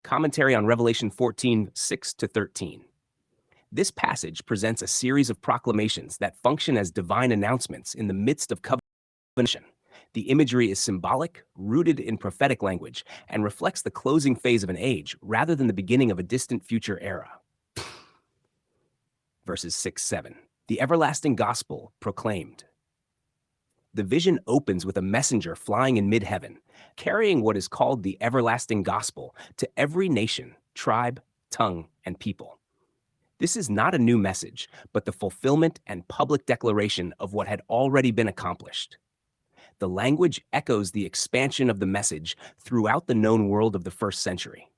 Commentary on Revelation 14, 6 to 13. This passage presents a series of proclamations that function as divine announcements in the midst of covenant. The imagery is symbolic, rooted in prophetic language, and reflects the closing phase of an age rather than the beginning of a distant future era. Verses 6, 7. The everlasting gospel proclaimed. The vision opens with a messenger flying in mid-heaven, carrying what is called the everlasting gospel to every nation, tribe, tongue, and people. This is not a new message, but the fulfillment and public declaration of what had already been accomplished. The language echoes the expansion of the message throughout the known world of the first century.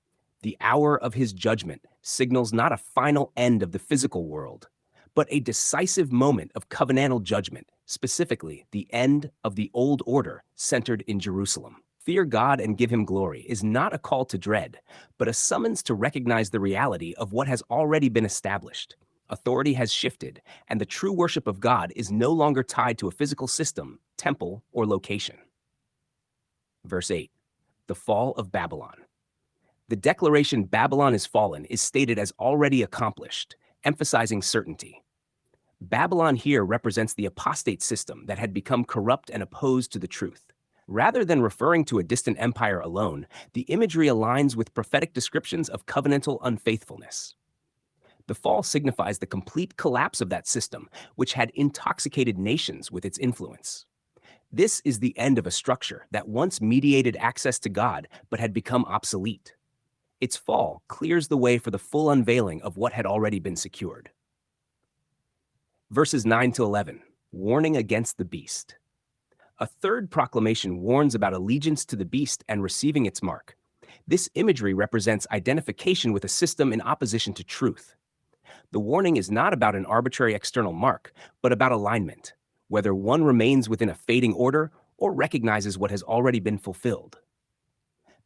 The hour of his judgment signals not a final end of the physical world, but a decisive moment of covenantal judgment, specifically the end of the old order centered in Jerusalem. Fear God and give him glory is not a call to dread, but a summons to recognize the reality of what has already been established. Authority has shifted, and the true worship of God is no longer tied to a physical system, temple, or location. Verse 8. The fall of Babylon. The declaration Babylon is fallen is stated as already accomplished, emphasizing certainty. Babylon here represents the apostate system that had become corrupt and opposed to the truth. Rather than referring to a distant empire alone, the imagery aligns with prophetic descriptions of covenantal unfaithfulness. The fall signifies the complete collapse of that system, which had intoxicated nations with its influence. This is the end of a structure that once mediated access to God but had become obsolete. Its fall clears the way for the full unveiling of what had already been secured. Verses 9 to 11, warning against the beast. A third proclamation warns about allegiance to the beast and receiving its mark. This imagery represents identification with a system in opposition to truth. The warning is not about an arbitrary external mark, but about alignment, whether one remains within a fading order or recognizes what has already been fulfilled.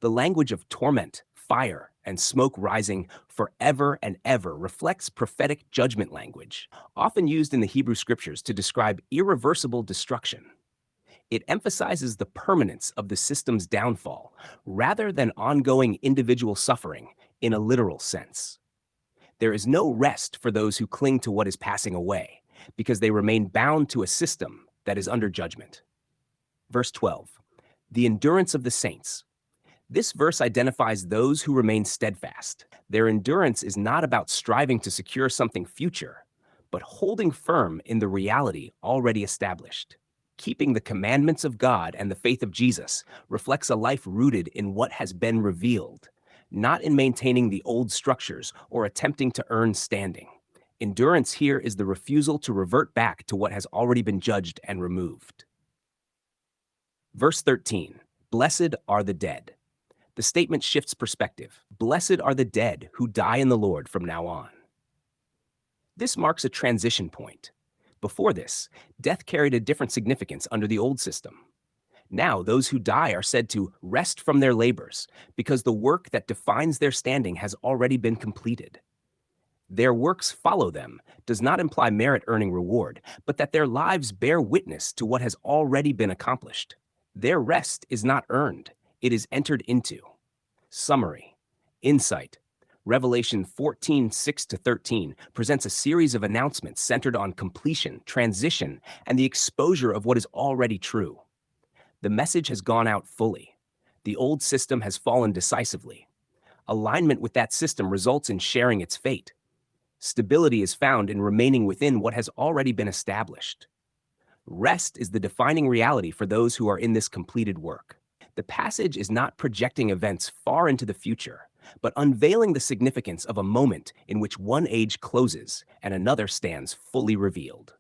The language of torment, fire, and smoke rising forever and ever reflects prophetic judgment language, often used in the Hebrew scriptures to describe irreversible destruction. It emphasizes the permanence of the system's downfall, rather than ongoing individual suffering in a literal sense. There is no rest for those who cling to what is passing away, because they remain bound to a system that is under judgment. Verse 12, the endurance of the saints. This verse identifies those who remain steadfast. Their endurance is not about striving to secure something future, but holding firm in the reality already established. Keeping the commandments of God and the faith of Jesus reflects a life rooted in what has been revealed, not in maintaining the old structures or attempting to earn standing. Endurance here is the refusal to revert back to what has already been judged and removed. Verse 13, blessed are the dead. The statement shifts perspective. Blessed are the dead who die in the Lord from now on. This marks a transition point. Before this, death carried a different significance under the old system. Now, those who die are said to rest from their labors because the work that defines their standing has already been completed. Their works follow them does not imply merit-earning reward, but that their lives bear witness to what has already been accomplished. Their rest is not earned. It is entered into. Summary. Insight. Revelation 14, 6 to 13 presents a series of announcements centered on completion, transition, and the exposure of what is already true. The message has gone out fully. The old system has fallen decisively. Alignment with that system results in sharing its fate. Stability is found in remaining within what has already been established. Rest is the defining reality for those who are in this completed work. The passage is not projecting events far into the future, but unveiling the significance of a moment in which one age closes and another stands fully revealed.